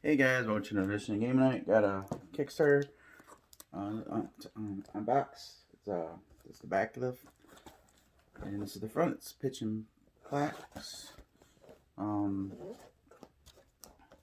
Hey guys, welcome to another edition of GamingNight. Got a Kickstarter on box. It's the back of the, and this is the front. It's pitch and plaks.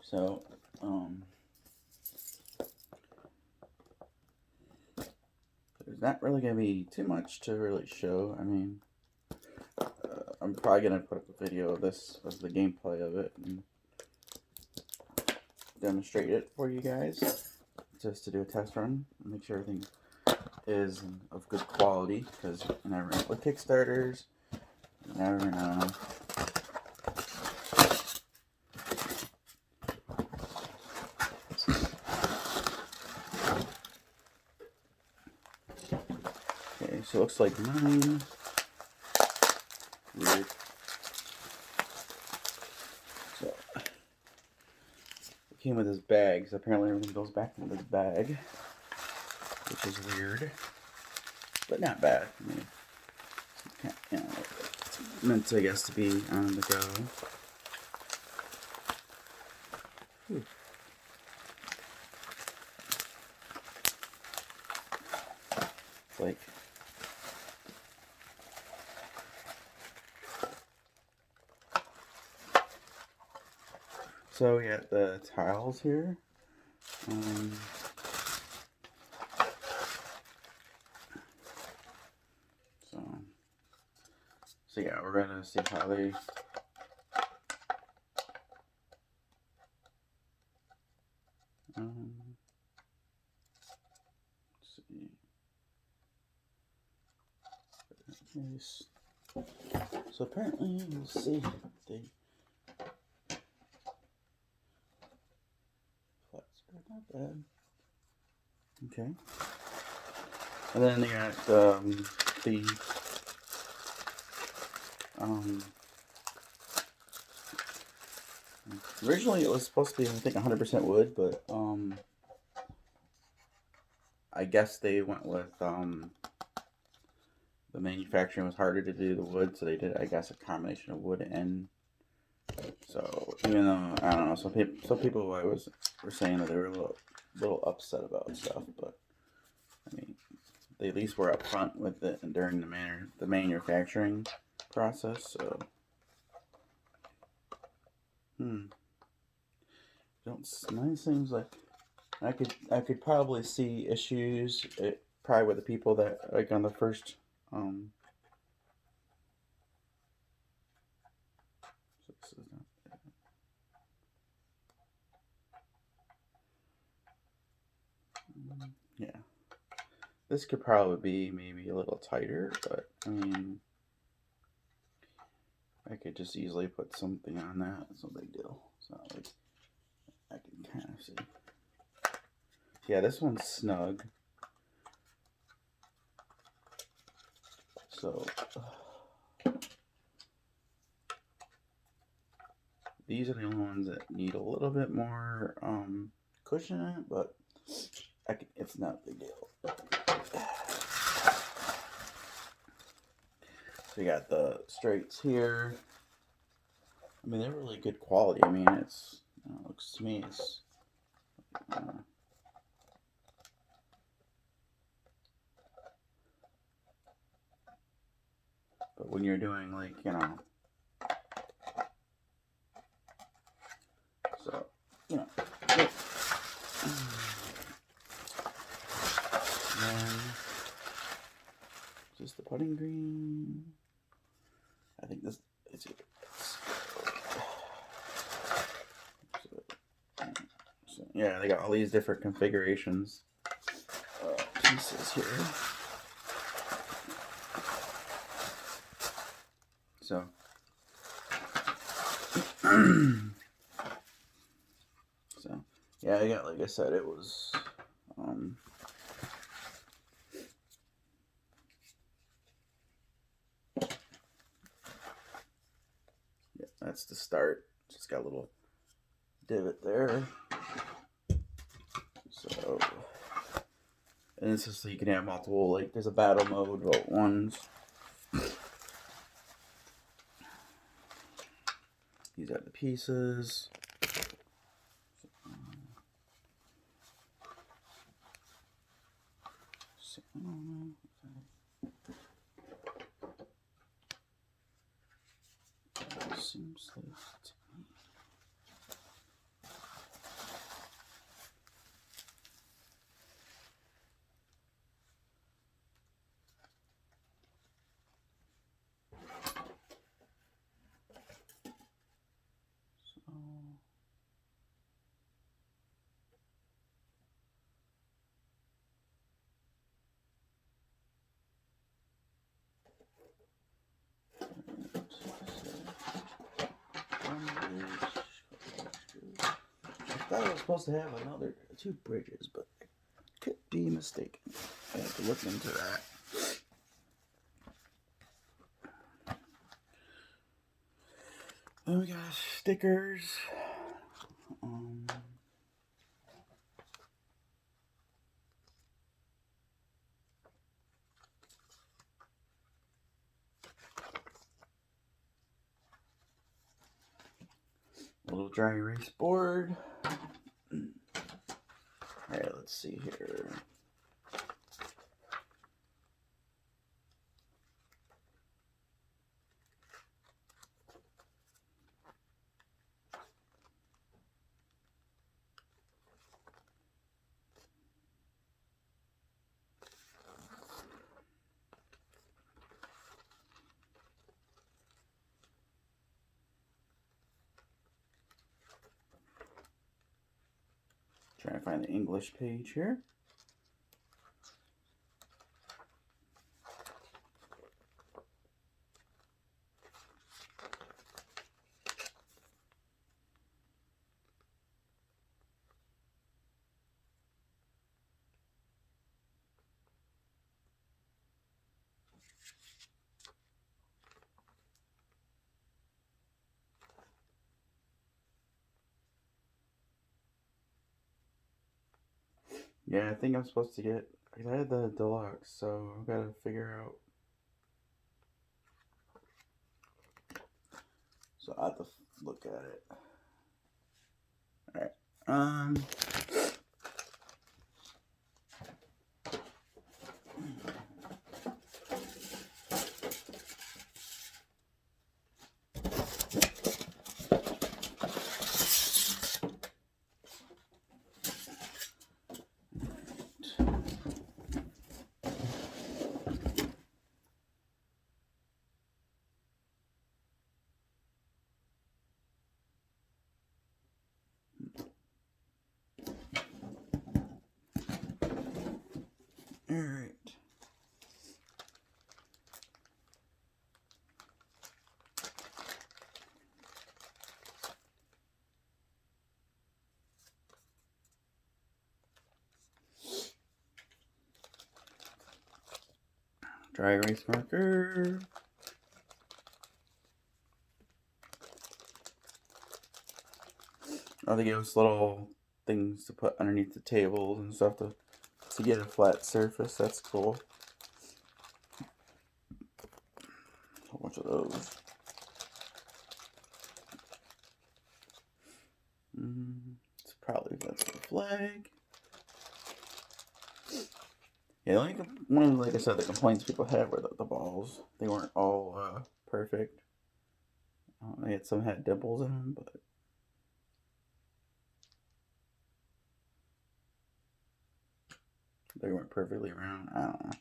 So there's not really gonna be too much to really show. I mean, I'm probably gonna put up a video of this, of the gameplay of it, and demonstrate it for you guys, just to do a test run and make sure everything is of good quality, because you never know with Kickstarters, you never know. Okay, so it looks like mine. Weird. So it came with this bag, so apparently everything goes back into this bag, which is weird, but not bad. I mean, you know, it's meant, I guess, to be on the go. Whew. It's like, so we got the tiles here. So yeah, we're gonna see how they. Let's see. So apparently, we'll see. They flats are not bad. Okay. And then they got originally it was supposed to be, I think, 100% wood, but I guess they went with the manufacturing was harder to do the wood, so they did, I guess, a combination of wood and. So even though I don't know, some people were saying that they were a little upset about stuff, but I mean, they at least were upfront with it during the manufacturing process. So mine seems like I could probably see issues. Probably with the people that, like, on the first yeah, this could probably be maybe a little tighter, but I mean, I could just easily put something on that. It's no big deal. It's not like I can kind of see. Yeah, this one's snug. So these are the only ones that need a little bit more cushion in it, but it's not a big deal. So we got the straights here. I mean, they're really good quality. I mean, it's, looks to me, it's but when you're doing, like, so, then just the putting green. I think this is it. So, yeah, they got all these different configurations pieces here. So so yeah, I got, like I said, it was yeah, that's the start. Just got a little divot there. So, and this is so you can have multiple, like, there's a battle mode, but ones. These are the pieces. Seems like to me. I thought I was supposed to have another 2 bridges, but I could be mistaken. I have to look into that. Then we got stickers. A little dry erase board. Alright, let's see here. Trying to find the English page here. Yeah, I think I'm supposed to get. I had the deluxe, so I've got to figure out. So I have to look at it. Alright. Alright. Dry erase marker. Oh, they give us little things to put underneath the tables and stuff to get a flat surface. That's cool. A whole bunch of those. It's probably that's the flag. Yeah, the only one, like I said, the complaints people had were the balls. They weren't all perfect. Some had dimples in them, but they weren't perfectly round. I don't know.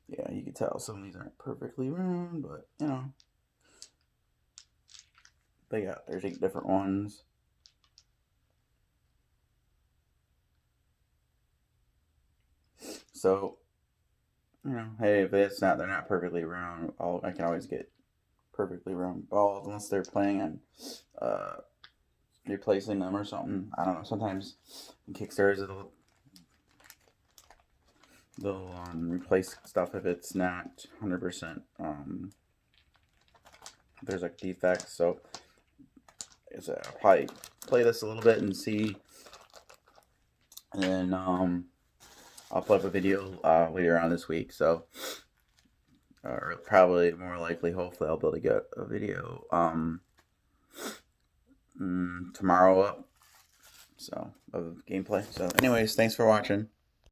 Yeah, you can tell some of these aren't perfectly round, but you know, there's 8 different ones. So, you know, hey, if they're not perfectly round, I can always get perfectly round balls unless they're planning on replacing them or something. I don't know. Sometimes in Kickstarters they'll replace stuff if it's not 100%. There's like defects, so I'll probably play this a little bit and see, and then I'll put up a video later on this week. So, or probably more likely, hopefully, I'll be able to get a video tomorrow up. So, of gameplay. So, anyways, thanks for watching.